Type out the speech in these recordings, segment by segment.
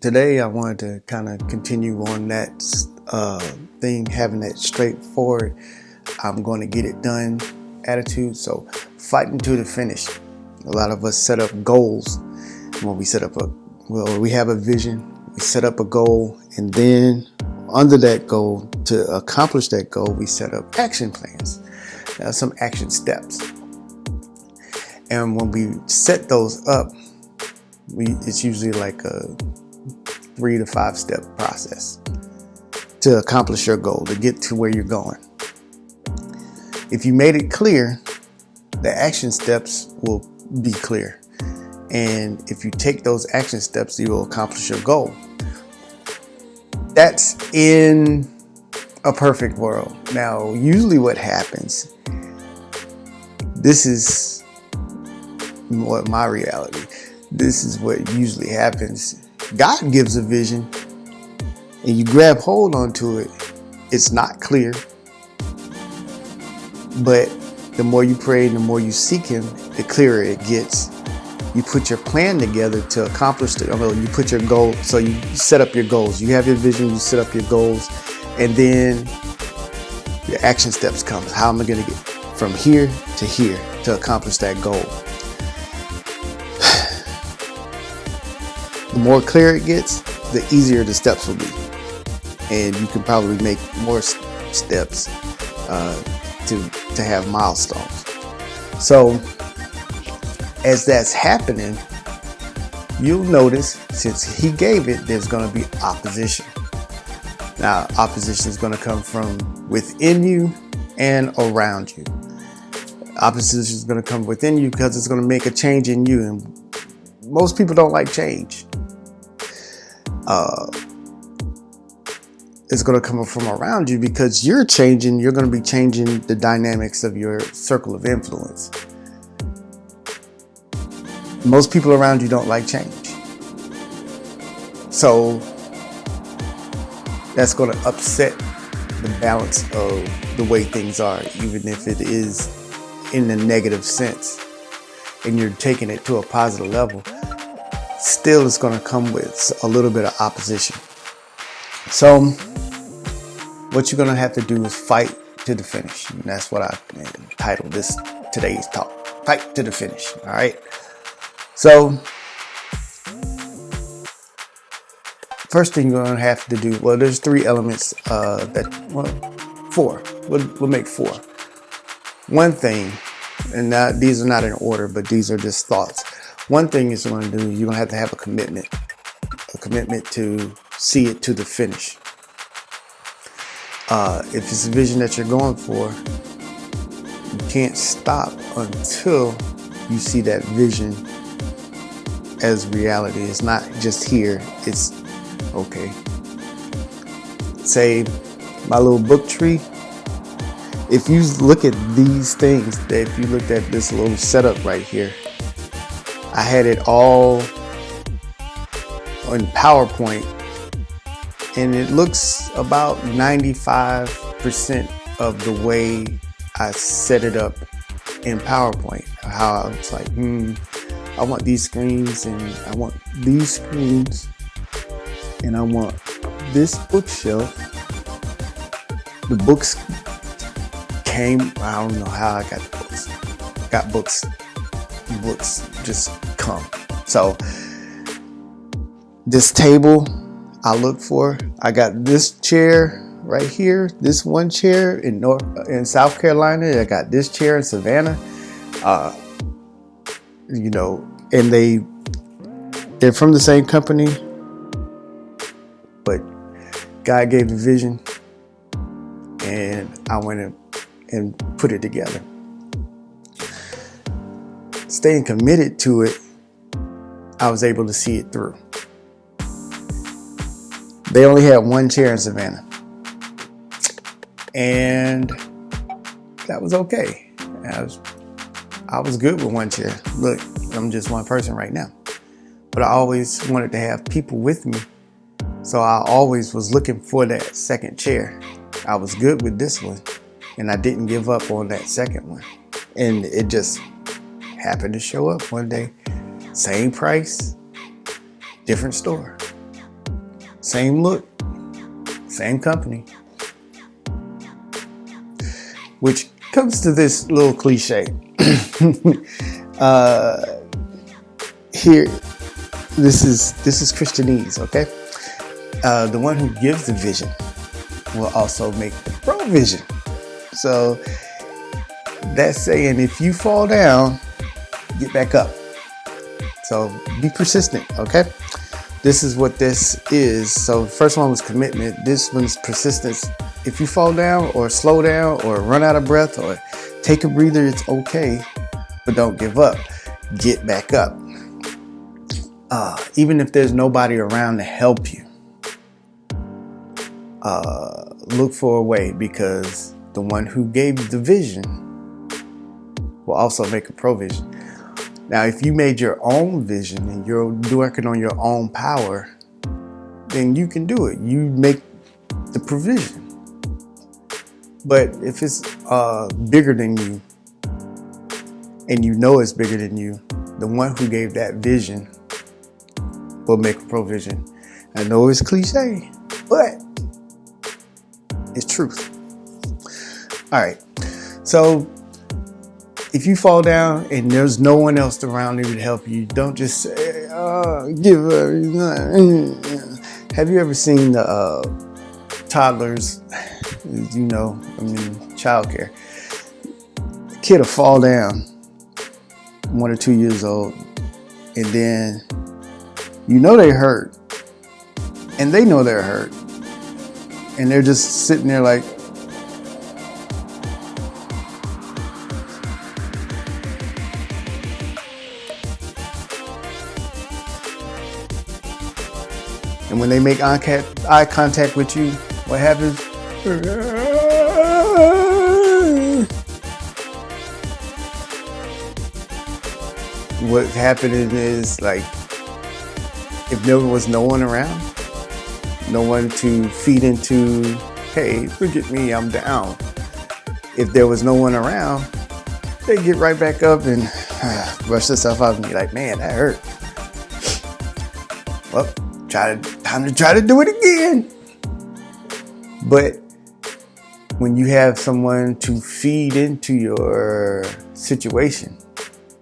Today I wanted to kind of continue on that thing, having that straightforward, I'm going to get it done attitude. So fighting to the finish. A lot of us set up goals. When we set up we have a vision, we set up a goal, and then under that goal, to accomplish that goal, we set up action plans, some action steps. And when we set those up, it's usually like a 3 to 5 step process to accomplish your goal, to get to where you're going. If you made it clear, the action steps will be clear. And if you take those action steps, you will accomplish your goal. That's in a perfect world. Now, usually what happens, this is what my reality, this is what usually happens. God gives a vision and you grab hold onto it. It's not clear. But the more you pray and the more you seek Him, the clearer it gets. You put your plan together to accomplish it. You put your goal, so you set up your goals. You have your vision, you set up your goals, and then your action steps come. How am I going to get from here to here to accomplish that goal? The more clear it gets, the easier the steps will be. And you can probably make more steps to have milestones. So as that's happening, you'll notice, since He gave it, there's going to be opposition. Now, opposition is going to come from within you and around you. Opposition is going to come within you because it's going to make a change in you. And most people don't like change. It's going to come from around you because you're changing. You're going to be changing the dynamics of your circle of influence. Most people around you don't like change. So that's going to upset the balance of the way things are, even if it is in a negative sense and you're taking it to a positive level. Still, it's going to come with a little bit of opposition. So what you're going to have to do is fight to the finish. And that's what I titled today's talk. Fight to the finish. All right. So first thing you're going to have to do, well, there's 3 elements 4. We'll make 4. One thing, and these are not in order, but these are just thoughts. One thing is you're going to have a commitment to see it to the finish. If it's a vision that you're going for, you can't stop until you see that vision as reality. It's not just here. It's okay. Say my little book tree. If you look at these things, if you looked at this little setup right here, I had it all on PowerPoint, and it looks about 95% of the way I set it up in PowerPoint. How I was like, I want these screens, and I want these screens, and I want this bookshelf. The books came, I don't know how I got the books. Got books. Books just come. So this table I look for, I got this chair right here, this one chair in South Carolina. I got this chair in Savannah. And they're from the same company, but God gave the vision, and I went and put it together. Staying committed to it, I was able to see it through. They only had one chair in Savannah, and that was okay. I was good with one chair. Look, I'm just one person right now, but I always wanted to have people with me, so I always was looking for that second chair. I was good with this one, and I didn't give up on that second one, and it just happened to show up one day. Same price, different store. Same look, same company. Which comes to this little cliche. Here, this is Christianese, okay? The one who gives the vision will also make the provision. So that's saying if you fall down, get back up. So be persistent, okay? This is what this is. So the first one was commitment. This one's persistence. If you fall down or slow down or run out of breath or take a breather, it's okay, but don't give up. Get back up. Even if there's nobody around to help you, look for a way, because the one who gave you the vision will also make a provision. Now, if you made your own vision and you're working on your own power, then you can do it. You make the provision. But if it's bigger than you, and you know it's bigger than you, the one who gave that vision will make a provision. I know it's cliche, but it's truth. All right. So if you fall down and there's no one else around you to help you, don't just say, give up. Have you ever seen the toddlers, childcare? The kid will fall down, 1 or 2 years old, and then they hurt, and they know they're hurt, and they're just sitting there like, and when they make eye contact with you, what happens? What happened is, like, if there was no one around, no one to feed into, hey, look at me, I'm down. If there was no one around, they get right back up and brush themselves out and be like, man, that hurt. Well, time to try to do it again. But when you have someone to feed into your situation,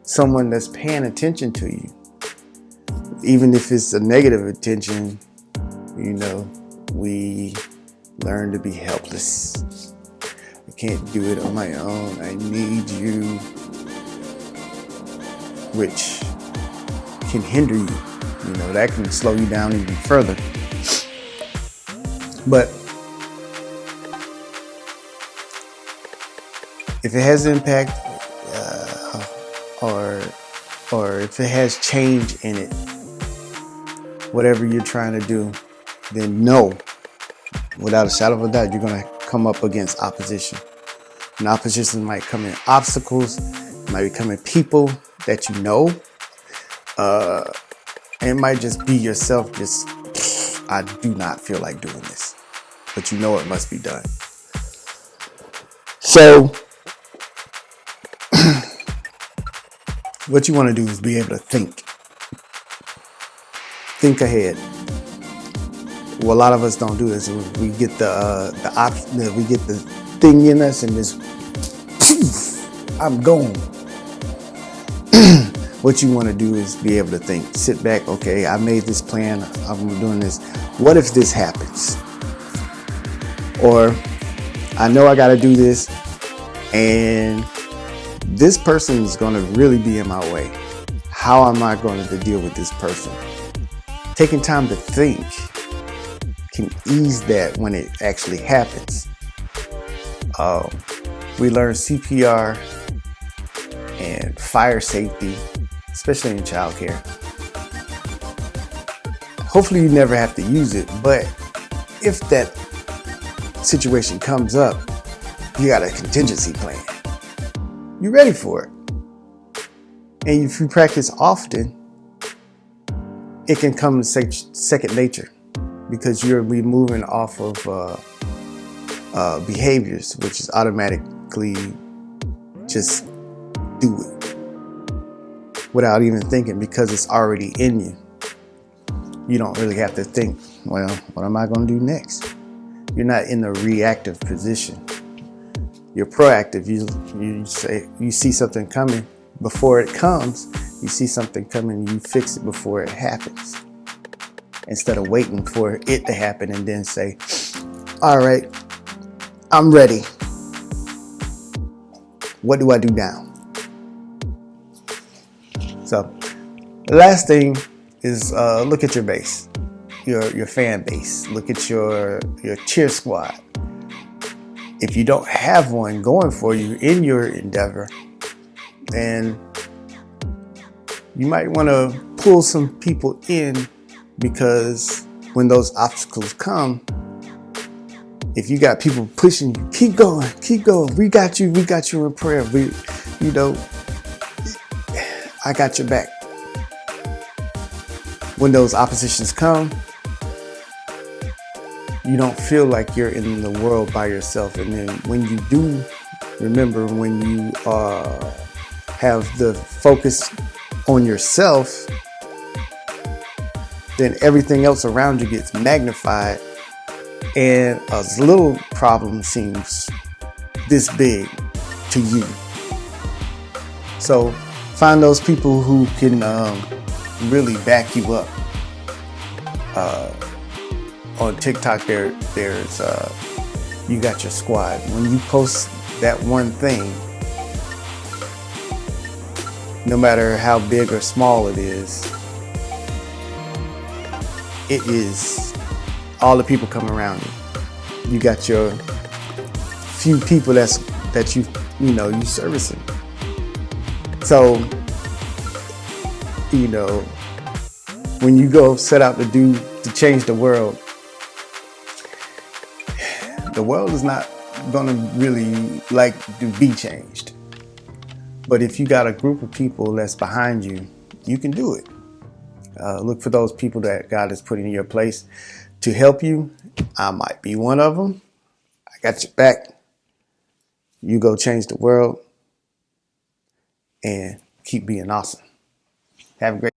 someone that's paying attention to you, even if it's a negative attention, we learn to be helpless. I can't do it on my own. I need you, which can hinder you. That can slow you down even further. But if it has impact, or if it has change in it, whatever you're trying to do, then know, without a shadow of a doubt, you're going to come up against opposition. And opposition might come in obstacles, might be coming people that you know. And it might just be yourself, I do not feel like doing this, but it must be done. So what you want to do is be able to think ahead. Well, a lot of us don't do this. We get we get the thing in us and just, I'm going. What you want to do is be able to think. Sit back. Okay, I made this plan. I'm doing this. What if this happens? Or I know I got to do this, and this person is going to really be in my way. How am I going to deal with this person? Taking time to think can ease that when it actually happens. We learn CPR and fire safety, especially in childcare. Hopefully you never have to use it, but if that situation comes up, you got a contingency plan. You're ready for it. And if you practice often, it can come second nature, because you're moving off of behaviors, which is automatically just do it without even thinking, because it's already in you. You don't really have to think, well, what am I going to do next? You're not in a reactive position. You're proactive. You see something coming before it comes. You see something coming, you fix it before it happens. Instead of waiting for it to happen and then say, all right, I'm ready. What do I do now? So the last thing is look at your base, your fan base. Look at your cheer squad. If you don't have one going for you in your endeavor, then you might want to pull some people in, because when those obstacles come, if you got people pushing you, keep going, we got you in prayer. I got your back. When those oppositions come, you don't feel like you're in the world by yourself. And then when you do, remember, when you have the focus on yourself, then everything else around you gets magnified, and a little problem seems this big to you. So find those people who can really back you up. On TikTok, there's you got your squad. When you post that one thing, no matter how big or small it is all the people coming around you. You got your few people that you servicing. So when you go set out to change the world is not gonna really like to be changed. But if you got a group of people that's behind you, you can do it. Look for those people that God has put in your place to help you. I might be one of them. I got your back. You go change the world and keep being awesome. Have a great